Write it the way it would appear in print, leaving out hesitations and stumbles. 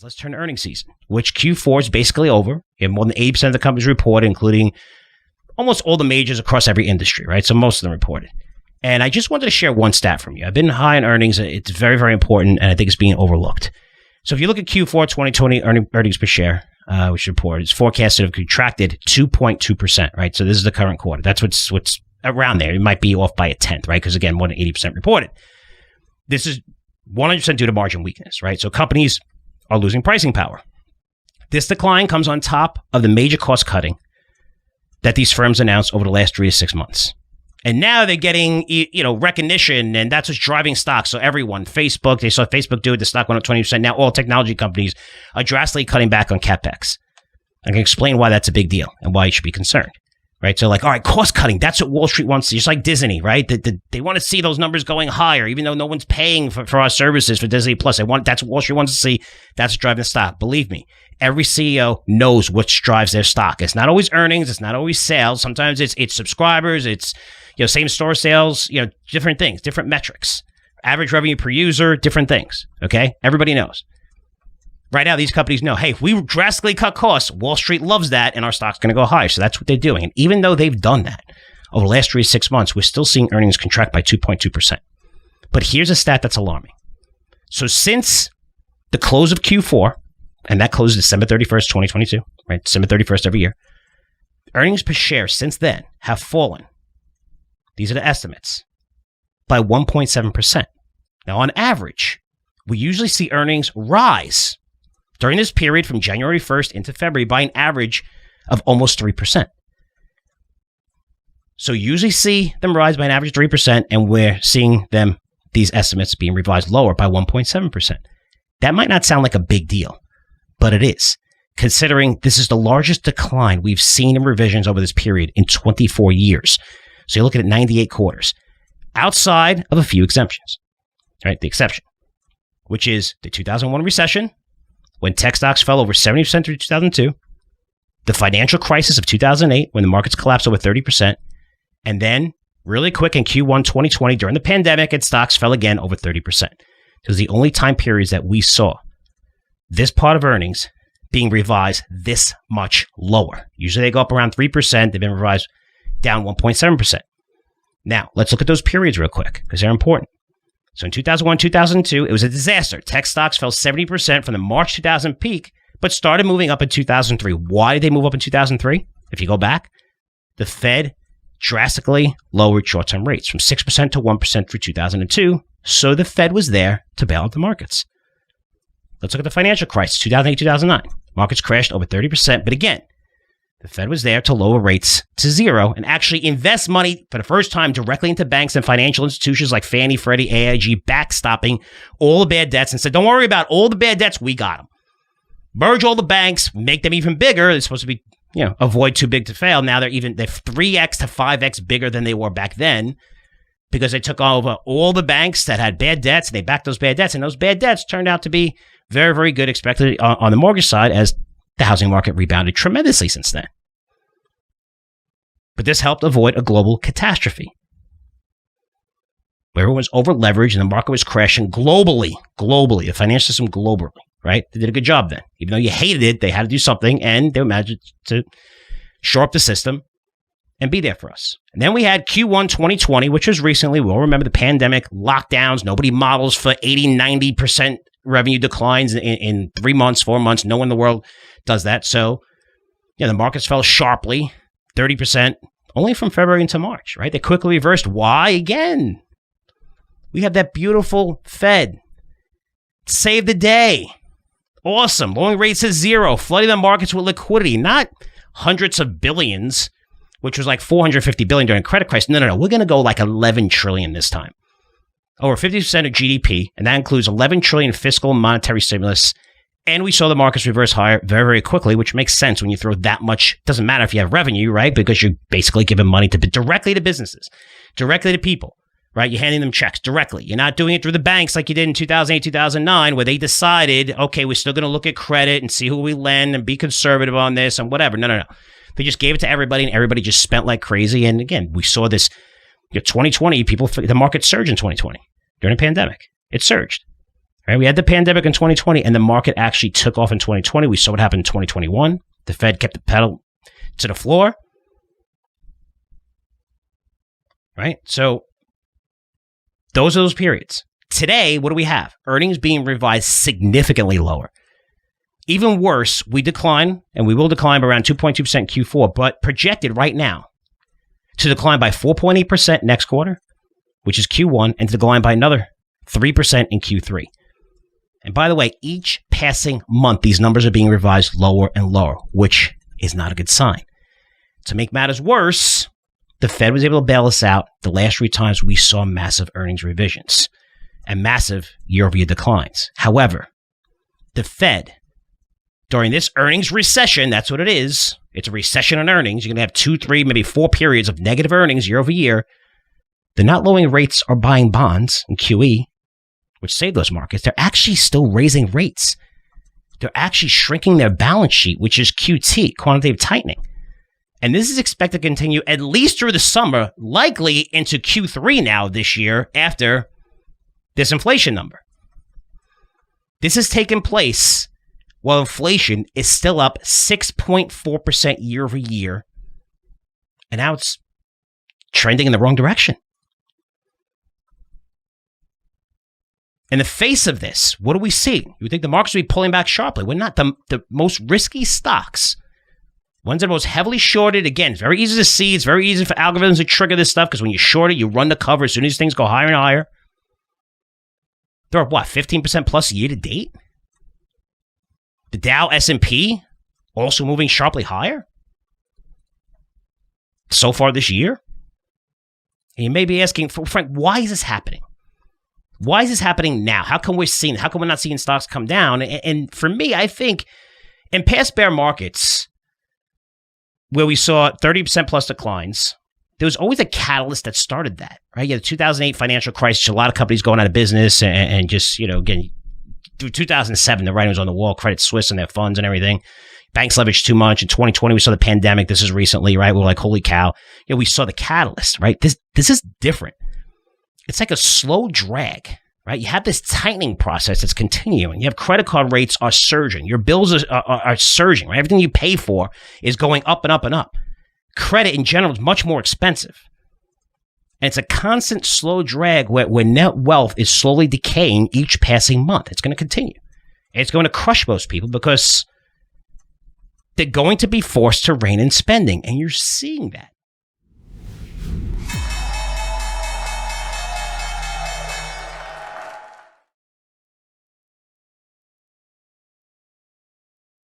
Let's turn to earnings season, which Q4 is basically over. You have more than 80% of the companies reported, including almost all the majors across every industry, right? So most of them reported. And I just wanted to share one stat from you. I've been high on earnings. It's very, very important, and I think it's being overlooked. So if you look at Q4 2020 earnings per share, which reported, it's forecasted to have contracted 2.2%, right? So this is the current quarter. That's what's around there. It might be off by a tenth, right? Because again, more than 80% reported. This is 100% due to margin weakness, right? So companies are losing pricing power. This decline comes on top of the major cost cutting that these firms announced over the last 3 to 6 months. And now they're getting, recognition, and that's what's driving stocks. So everyone, Facebook, they saw Facebook do it, the stock went up 20%. Now all technology companies are drastically cutting back on CapEx. I can explain why that's a big deal and why you should be concerned, right? So all right, cost cutting, that's what Wall Street wants, just like Disney, right? They want to see those numbers going higher, even though no one's paying for our services for Disney Plus. That's what Wall Street wants to see. That's what's driving the stock. Believe me, every CEO knows what drives their stock. It's not always earnings. It's not always sales. Sometimes it's subscribers. It's same store sales, different things, different metrics, average revenue per user, different things. Okay. Everybody knows. Right now, these companies know, hey, if we drastically cut costs, Wall Street loves that and our stock's going to go higher. So that's what they're doing. And even though they've done that over the last 3 to 6 months, we're still seeing earnings contract by 2.2%. But here's a stat that's alarming. So since the close of Q4, and that closes December 31st, 2022, right? December 31st every year, earnings per share since then have fallen. These are the estimates, by 1.7%. Now, on average, we usually see earnings rise during this period from January 1st into February by an average of almost 3%. So you usually see them rise by an average of 3%, and we're seeing these estimates being revised lower by 1.7%. That might not sound like a big deal, but it is, considering this is the largest decline we've seen in revisions over this period in 24 years. So you're looking at 98 quarters, outside of a few exemptions, right? The exception, which is the 2001 recession, when tech stocks fell over 70% through 2002, the financial crisis of 2008, when the markets collapsed over 30%, and then really quick in Q1 2020, during the pandemic, and stocks fell again over 30%. It was the only time periods that we saw this part of earnings being revised this much lower. Usually they go up around 3%. They've been revised down 1.7%. Now, let's look at those periods real quick because they're important. So in 2001, 2002, it was a disaster. Tech stocks fell 70% from the March 2000 peak, but started moving up in 2003. Why did they move up in 2003? If you go back, the Fed drastically lowered short-term rates from 6% to 1% through 2002. So the Fed was there to bail out the markets. Let's look at the financial crisis, 2008, 2009. Markets crashed over 30%, but again, the Fed was there to lower rates to zero and actually invest money for the first time directly into banks and financial institutions like Fannie, Freddie, AIG, backstopping all the bad debts and said, don't worry about all the bad debts, we got them. Merge all the banks, make them even bigger. They're supposed to be, avoid too big to fail. Now they're 3x to 5x bigger than they were back then because they took over all the banks that had bad debts and they backed those bad debts. And those bad debts turned out to be very, very good, especially on the mortgage side as the housing market rebounded tremendously since then. But this helped avoid a global catastrophe where everyone was over-leveraged and the market was crashing globally, the financial system globally, right? They did a good job then. Even though you hated it, they had to do something, and they managed to shore up the system and be there for us. And then we had Q1 2020, which was recently. We all remember the pandemic, lockdowns. Nobody models for 80, 90% revenue declines in 3 months, 4 months. No one in the world does that. So, the markets fell sharply, 30%, only from February into March, right? They quickly reversed. Why? Again, we have that beautiful Fed. Save the day. Awesome. Lowering rates to zero, flooding the markets with liquidity, not hundreds of billions, which was like $450 billion during the credit crisis. No. We're going to go like $11 trillion this time. Over 50% of GDP, and that includes $11 trillion fiscal and monetary stimulus. And we saw the markets reverse higher very, very quickly, which makes sense when you throw that much. Doesn't matter if you have revenue, right? Because you're basically giving money directly to businesses, directly to people, right? You're handing them checks directly. You're not doing it through the banks like you did in 2008, 2009, where they decided, okay, we're still going to look at credit and see who we lend and be conservative on this and whatever. No. They just gave it to everybody and everybody just spent like crazy. And again, we saw this 2020, the market surged in 2020 during the pandemic. It surged. Right? We had the pandemic in 2020, and the market actually took off in 2020. We saw what happened in 2021. The Fed kept the pedal to the floor. Right? So those are those periods. Today, what do we have? Earnings being revised significantly lower. Even worse, we decline, and we will decline by around 2.2% Q4, but projected right now to decline by 4.8% next quarter, which is Q1, and to decline by another 3% in Q3. And by the way, each passing month, these numbers are being revised lower and lower, which is not a good sign. To make matters worse, the Fed was able to bail us out the last 3 times we saw massive earnings revisions and massive year-over-year declines. However, the Fed, during this earnings recession, that's what it is. It's a recession in earnings. You're going to have 2, 3, maybe 4 periods of negative earnings year over year. They're not lowering rates or buying bonds in QE, which saved those markets. They're actually still raising rates. They're actually shrinking their balance sheet, which is QT, quantitative tightening. And this is expected to continue at least through the summer, likely into Q3 now this year after this inflation number. This has taken place while inflation is still up 6.4% year over year. And now it's trending in the wrong direction. In the face of this, what do we see? You think the markets will be pulling back sharply? We're not. The most risky stocks, ones that are most heavily shorted. Again, it's very easy to see. It's very easy for algorithms to trigger this stuff because when you short it, you run the cover. As soon as things go higher and higher, they're up, what, 15% plus year to date? The Dow S&P also moving sharply higher so far this year. And you may be asking, Frank, why is this happening? Why is this happening now? How come we're not seeing stocks come down? And for me, I think in past bear markets where we saw 30% plus declines, there was always a catalyst that started that, right? You had the 2008 financial crisis, a lot of companies going out of business and just, again, through 2007, the writing was on the wall, Credit Suisse and their funds and everything. Banks leveraged too much. In 2020, we saw the pandemic. This is recently, right? We're like, holy cow. We saw the catalyst, right? This is different. It's like a slow drag, right? You have this tightening process that's continuing. You have credit card rates are surging. Your bills are surging, right? Everything you pay for is going up and up and up. Credit in general is much more expensive. And it's a constant slow drag where net wealth is slowly decaying each passing month. It's going to continue. It's going to crush most people because they're going to be forced to rein in spending. And you're seeing that.